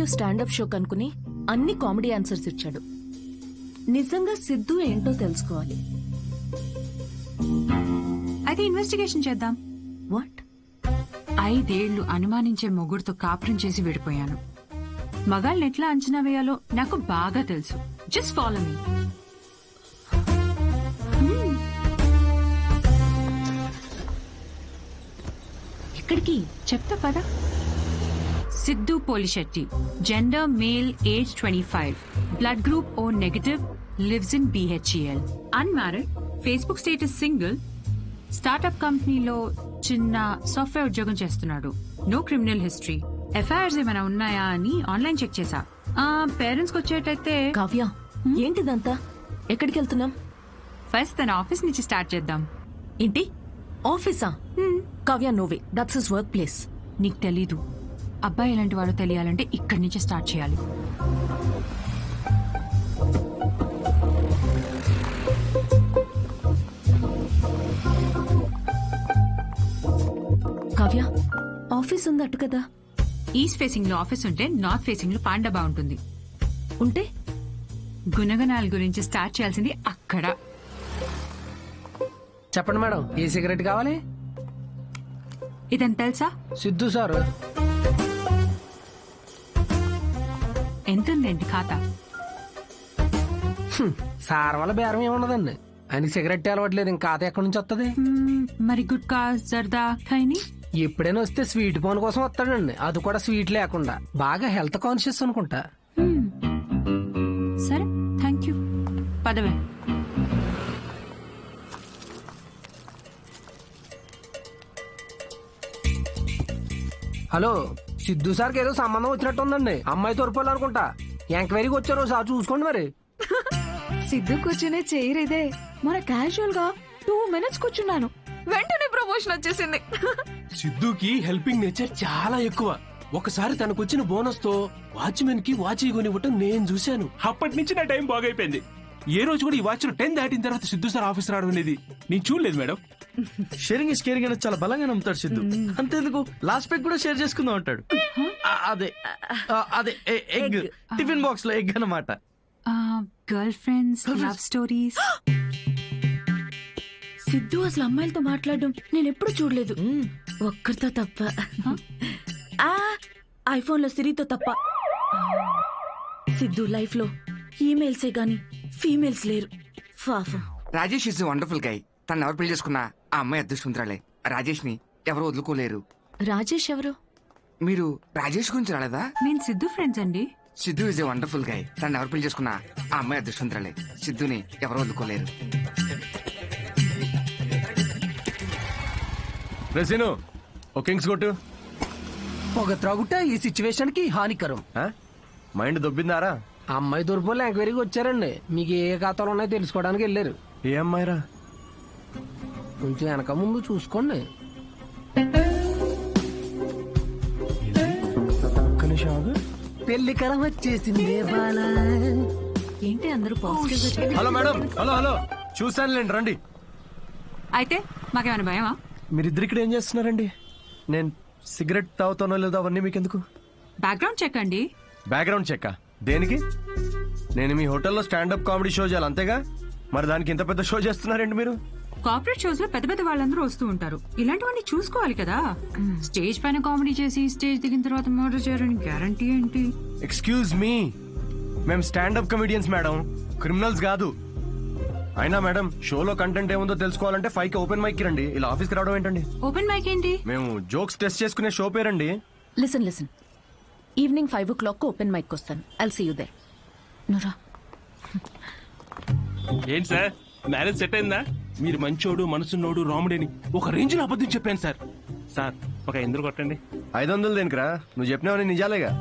You standup show కనుకుని అన్ని comedy answers ఇచ్చాడు. నిజంగా సిద్ధు ఏంటో తెలుసుకోవాలి. అయితే ఇన్వెస్టిగేషన్ చేద్దాం. వాట్? 5 ఏళ్లు అనుమానించే మొగుడుతో కాపురం చేసి విడిపోయాను. మగాళ్ళని ఎట్లా అంచనా వేయాలో నాకు బాగా తెలుసు. Just follow me. ఎక్కడికి? చెప్తా పదా. Siddhu Polishetty, gender male, age 25, blood group O negative, lives in BHEL, unmarried, Facebook status single, startup కంపెనీలో చిన్న సాఫ్ట్వేర్ ఉద్యోగం చేస్తున్నాడు. No criminal history. ఎఫ్ఐఆర్స్ ఏమైనా ఉన్నాయా అని ఆన్లైన్ చెక్ చేశా. పేరెంట్స్ కి వచ్చేటైతే. కావ్య, ఏంటిదంతా? ఎక్కడికి వెళ్తున్నాం? ఫస్ట్ తన ఆఫీస్ నుంచి స్టార్ట్ చేద్దాం. ఏంటి ఆఫీసా? Kavya, no way, that's his work place. నీకు తెలీదు. అబ్బాయి ఎలాంటి వాడో తెలియాలంటే ఇక్కడి నుంచి స్టార్ట్ చేయాలి. కావ్య, ఆఫీస్ ఉందట్టు కదా? ఈస్ట్ ఫేసింగ్ లో ఆఫీస్ ఉంటే నార్త్ ఫేసింగ్ లో పాండా బాగుంటుంది. ఉంటే గుణగణాల గురించి స్టార్ట్ చేయాల్సింది అక్కడ. చెప్పండి మేడం, ఏ సిగరెట్ కావాలి? ఇదని తెలుసా? సిద్ధు సార్. ఎంతుందండి ఖాతా? సార్ వల్ల బేరం ఏమున్నదండి. ఆయనకి సిగరెట్ అలవట్లేదు, ఇంకా ఖాతా ఎక్కడి నుంచి వస్తుంది? మరి గుట్కా, జర్దా, ఖైని? ఎప్పుడైనా వస్తే స్వీట్ పోన్ కోసం వస్తాడండి, అది కూడా స్వీట్ లేకుండా. బాగా హెల్త్ కాన్షియస్ అనుకుంటా. సరే, థ్యాంక్ యూ. పదవే. హలో, సిద్ధు సార్కి ఏదో సంబంధం వచ్చినట్టు ఉందండి. అమ్మాయి తోరుకోవాలనుకుంటా. ఎంక్వైరీకి వచ్చారు, సార్ చూసుకోండి మరి. సిద్ధు కూర్చునే చైర్ ఇదే. మన క్యాజువల్ గా 2 minutes కూర్చున్నాను, వెంటనే ప్రమోషన్ వచ్చేసింది. సిద్ధుకి హెల్పింగ్ నేచర్ చాలా ఎక్కువ. ఒకసారి తనకొచ్చిన బోనస్ తో వాచ్మెన్ కి వాచ్ కొనివ్వటం నేను చూశాను. అప్పటి నుంచి నా టైం బాగైపోయింది. ఏ రోజు కూడా ఈ వాచ్ 10 దాటిన తర్వాత సిద్ధు సార్ ఆఫీస్ రావడం అనేది నేను చూడలేదు మేడం. షేరింగ్ ఇస్ కేరింగ్ అనేది చాలా బలంగా నమ్ముతాడు సిద్ధు. అంతేందుకు లాస్ట్ పెగ్ కూడా షేర్ చేసుకుందాం అంటాడు. అదే అదే ఎగ్, టిఫిన్ బాక్స్ లో ఎగ్ అన్నమాట. Girl friends, love stories. Siddhu అసలు అమ్మాయిలతో మాట్లాడడం నేను ఎప్పుడు చూడలేదు, ఒక్కరితో తప్ప. ఐఫోన్ లో సిరితో తప్ప. సిద్ధు లైఫ్ లో ఈమెయిల్సే గాని ఫీమేల్స్ లేరు. పాపం. Rajesh is wonderful guy. తను ఎవరు పెళ్లి చేసుకున్నా ఆ అమ్మాయి అదృష్టవంతురాలే. రాజేష్ ని ఎవరు వదులుకోలేరు. రాజేష్ ఎవరు? మీరు రాజేష్ గురించి రాలేదా? నేను సిద్ధు ఫ్రెండ్స్ అండి. Siddhu is a wonderful guy. తను ఎవరు పెళ్లి చేసుకున్నా ఆ అమ్మాయి అదృష్టవంతురాలే. సిద్ధుని ఎవరు వదులుకోలేరు. రెసిను ఓ కింగ్స్ కొట్టు. పొగ త్రాగుట ఈ సిచ్యువేషన్ కి హానికరం. మైండ్ దొబ్బిందారా? అమ్మాయి తోరుపోలే ఎంక్వైరీకి వచ్చారండి. మీకు ఏ ఖాతాలు ఉన్నాయో తెలుసుకోవడానికి వెళ్ళారు. ఏ అమ్మాయిరా? కొంచెం వెనక ముందు చూసుకోండి. పెళ్లి కరం వచ్చేసింది. ఏంటి అందరూ positive? Hello madam, hello hello, చూసానులేండి, రండి. అయితే మాకేమైనా భయమా? మీరిద్దరు ఇక్కడ ఏం చేస్తున్నారండి? నేను సిగరెట్ తాగుతానో లేదో అవన్నీ మీకెందుకు? బ్యాక్గ్రౌండ్ చెక్ అండి. బ్యాక్గ్రౌండ్ చెక్ దేనికి? నేను మీ హోటల్లో స్టాండప్ కామెడీ షో చేయాలి, అంతేగా? మరి దానికి ఇంత పెద్ద షో చేస్తున్నారండి మీరు? కార్పొరేట్ షోస్ లో పెద్ద పెద్ద వాళ్ళందరూ వస్తూ ఉంటారు. ఇలాంటివన్నీ చూసుకోవాలి కదా. స్టేజ్ పైన కామెడీ చేసి స్టేజ్ దిగిన తర్వాత మర్డర్ చేయడానికి గ్యారంటీ ఏంటి? ఎక్స్క్యూజ్ మీ, మేము స్టాండప్ కమెడియన్స్ మేడం, క్రిమినల్స్ కాదు. అయినా మేడం, షోలో కంటెంట్ ఏముందో తెలుసుకోవాలంటే 5కి ఓపెన్ మైక్ రండి. ఇలా ఆఫీస్కి రావడం ఏంటండి? ఓపెన్ మైక్ ఏంటి? మేము జోక్స్ టెస్ట్ చేసుకునే షో పేరండి. Listen, evening 5 o'clock open mic వస్తాను. I'll see you there. నురా. ఏంటి సార్, మ్యారేజ్ సెట్ అయిందా? మీరు మంచోడు, మనసున్నోడు, రాముడని ఒక రేంజ్ లో అబద్ధం చెప్పాను సార్. సార్ ఒక ఎందుకు కొట్టండి. 500 దేనికిరా? నువ్వు చెప్పినావని నిజాలేగా.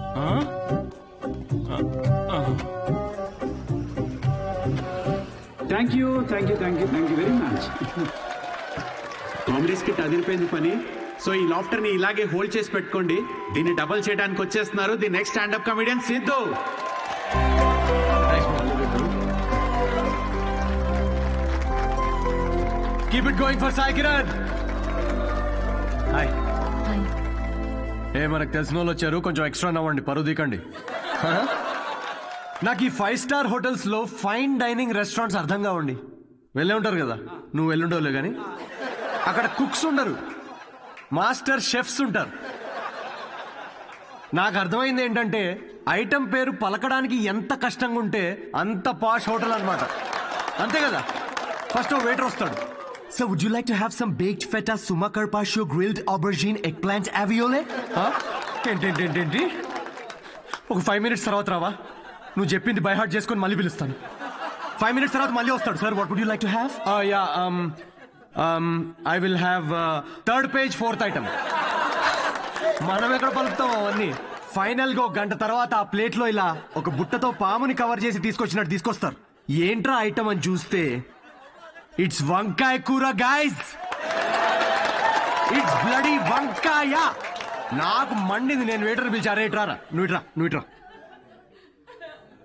Thank you very much. Comedy skit అదిరిపోయింది పని. సో ఈ లాఫ్టర్ ని ఇలాగే హోల్డ్ చేసి పెట్టుకోండి. దీన్ని డబల్ చేయడానికి వచ్చేస్తున్నారు the next standup comedian Siddhu. Keep it going for Sai Kiran. Hi. మనకు తెలిసిన వాళ్ళు వచ్చారు, కొంచెం ఎక్స్ట్రా నవ్వండి, పరువు దీకండి. నాకు ఈ 5 స్టార్ హోటల్స్ లో ఫైన్ డైనింగ్ రెస్టారెంట్స్ అర్థం కావండి. వెళ్ళే ఉంటారు కదా, నువ్వు వెళ్ళుండవులే కానీ. అక్కడ కుక్స్ ఉండరు, మాస్టర్ షెఫ్స్ ఉంటారు. నాకు అర్థమైంది ఏంటంటే ఐటమ్ పేరు పలకడానికి ఎంత కష్టంగా ఉంటే అంత పాష్ హోటల్ అన్నమాట. అంతే కదా. ఫస్ట్ వెయిటర్ వస్తాడు. So would you like to have some baked feta, sumac carpaccio, grilled aubergine, eggplant ravioli. ఏంటి ఒక 5 minutes తర్వాత రావా? నువ్వు చెప్పింది బై హార్ట్ చేసుకొని మళ్ళీ పిలుస్తాను. 5 minutes తర్వాత మళ్ళీ వస్తాడు. Sir what would you like to have? Yeah I will have 3rd page 4th item. మనం ఎక్కడ పలుకుతాం అవన్నీ. ఫైనల్ గా 1 గంట తర్వాత ఆ ప్లేట్ లో ఇలా ఒక బుట్టతో పాముని కవర్ చేసి తీసుకొచ్చినట్టు తీసుకొస్తారు. ఏంట్రా ఐటమ్ అని చూస్తే ఇట్స్ వంకాయ కూర గైస్. ఇట్స్ బ్లడీ వంకాయ. నాకు మండింది. నేను వెయిటర్ పిలిచి అరే ఇట్రా, నువ్వు ఇట్రా.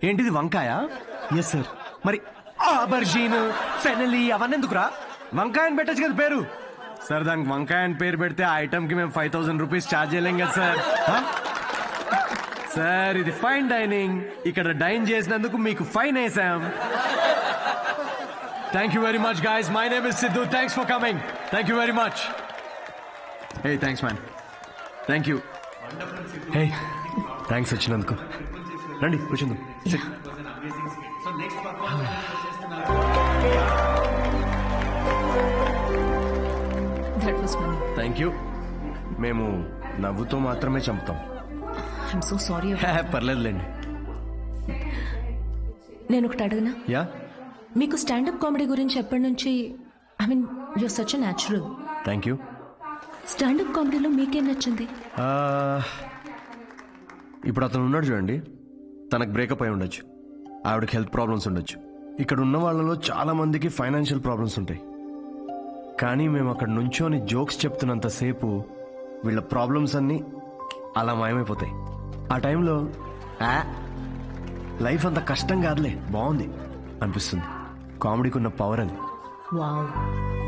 ఏంటిది వంకాయ? Yes sir. మరి ఆబర్జీన్, ఫెనలి అవన్నీ ఎందుకురా? వంకాయ అని పెట్టచ్చు కదా పేరు. సార్ దానికి వంకాయ అని పేరు పెడితే ఆ ఐటమ్ కి మేము 5,000 రూపీస్ ఛార్జ్ చేయలేం కదా సార్. సార్ ఇది ఫైన్ డైనింగ్, ఇక్కడ డైన్ చేసినందుకు మీకు ఫైన్ వేసాం. Thank you very much guys. My name is Siddhu. Thanks for coming. Thank you very much. Hey thanks man. Thank you. Hey thanks వచ్చినందుకు. రండి కూర్చుందాం. That was funny. Thank you. మేము నవ్వుతో మాత్రమే చంపుతాం. I'm so sorry. పర్లేదులేండి. నేను ఒకటి అడగనా? యా. మీకు స్టాండప్ కామెడీ గురించి ఎప్పటి నుంచి? I mean you're such a natural. Thank you. Standup కామెడీలో మీకేం నచ్చింది? ఇప్పుడు అతను ఉన్నాడు చూడండి, తనకు బ్రేకప్ అయి ఉండొచ్చు, ఆవిడకి హెల్త్ ప్రాబ్లమ్స్ ఉండొచ్చు. ఇక్కడ ఉన్న వాళ్ళలో చాలా మందికి ఫైనాన్షియల్ ప్రాబ్లమ్స్ ఉంటాయి. కానీ మేము అక్కడ నుంచోని జోక్స్ చెప్తున్నంతసేపు వీళ్ళ ప్రాబ్లమ్స్ అన్నీ అలా మాయమైపోతాయి. ఆ టైంలో లైఫ్ అంత కష్టం కాదులే, బాగుంది అనిపిస్తుంది. కామెడీకి ఉన్న పవర్ అది. Wow,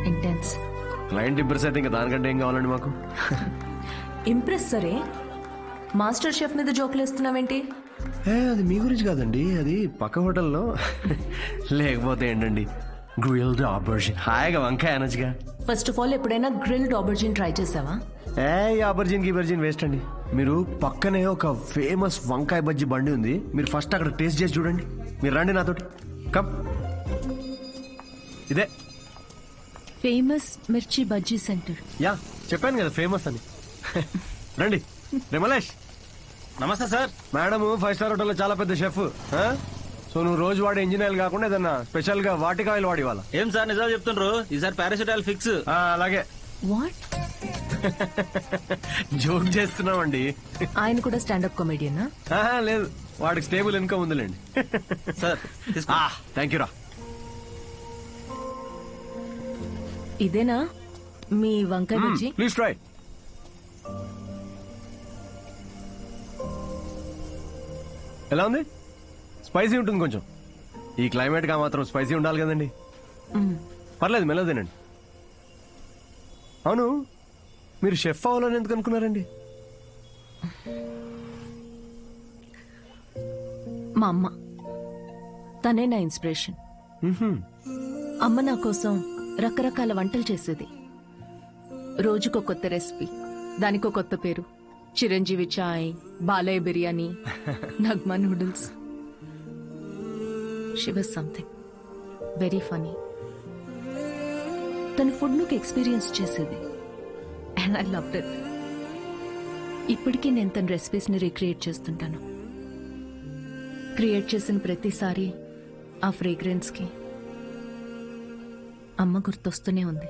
intense. క్లయింట్ ఇంప్రెస్ అయితే ఇంకా దానికంటే ఏం కావాలండి మాకు? ఇంప్రెస్ సరే, మాస్టర్ షెఫ్ మీద జోకులు వేస్తున్నావేంటి? అది మీ గురించి కాదండి, అది పక్క హోటల్లో. లేకపోతే ఏంటండి, గ్రిల్డ్ ఆబర్జిన్. హాయిగా వంకాయ అనొచ్చుగా. ఫస్ట్ ఆఫ్ ఆల్ ఎప్పుడైనా గ్రిల్డ్ ఆబర్జిన్ ట్రై చేసావా? ఆబర్జిన్ గిబర్జిన్ వేస్ట్ అండి. మీరు పక్కనే ఒక ఫేమస్ వంకాయ బజ్జీ బండి ఉంది, మీరు ఫస్ట్ అక్కడ టేస్ట్ చేసి చూడండి. మీరు రండి నాతోటి. కమ్. ఇదే ఫేమస్ మిర్చి బజ్జీ సెంటర్. యా చెప్పాను కదా ఫేమస్ అని. రండి. రిమలేష్. నమస్తే సార్. మేడం 5 స్టార్ హోటల్లో చాలా పెద్ద షెఫ్. సో నువ్వు రోజు వాడే ఇంజిన్ ఆయిల్ కాకుండా ఏదన్నా స్పెషల్ గా వాటికి ఆయిల్ వాడి వాళ్ళ. ఏం సార్ నిజాలు చెప్తుండ్రు? ఈసారి పారాషూట్ ఫిక్స్. అలాగే. వాట్? జోక్ చేస్తున్నామండి. ఆయన కూడా స్టాండప్ కామెడియనా? లేదు, వాడికి స్టేబుల్ ఇన్కమ్ ఉందిలేండి. సార్ థ్యాంక్ యూ రా. ఇదేనా మీ వంకాయ బజ్జీ? Please try. ఎలా ఉంది? స్పైసీ ఉంటుంది కొంచెం. ఈ క్లైమేట్ గా మాత్రం స్పైసీ ఉండాలి కదండి. పర్లేదు, మెల్లగా తినండి. అవును, మీరు షెఫ్ అవ్వాలని ఎందుకు అనుకున్నారండి? మా అమ్మ, తనే నా ఇన్స్పిరేషన్. అమ్మ నా కోసం రకరకాల వంటలు చేసేది. రోజుకో కొత్త రెసిపీ, దానికో కొత్త పేరు. చిరంజీవి చాయ్, Balayya biryani, Nagma noodles. She was something very funny. తన ఫుడ్ నాకు ఎక్స్పీరియన్స్ చేసేది, అండ్ ఐ లవ్డ్ ఇట్. ఇప్పటికీ నేను తన రెసిపీస్ ని రీక్రియేట్ చేస్తుంటాను. క్రియేట్ చేసిన ప్రతిసారి ఆ ఫ్రేగ్రెన్స్ కి అమ్మ గుర్తొస్తూనే ఉంది.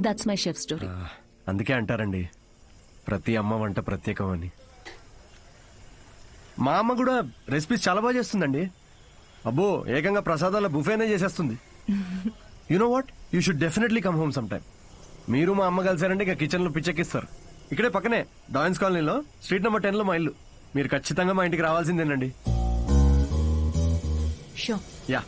That's my chef story. అందుకే అంటారండి ప్రతి అమ్మ వంట ప్రత్యేకం అని. మా అమ్మ కూడా రెసిపీస్ చాలా బాగా చేస్తుందండి. అబ్బో, ఏకంగా ప్రసాదాల బుఫేనే చేసేస్తుంది. You know what, you should definitely come home some time. మీరు మా అమ్మ కలిసారంటే ఇక కిచెన్ లో పిచ్చెక్కిస్తారు. ఇక్కడే పక్కనే డాయన్స్ కాలనీలో స్ట్రీట్ నెంబర్ 10 లో మా ఇల్లు. మీరు ఖచ్చితంగా మా ఇంటికి రావాల్సిందేనండి. షూర్. యా.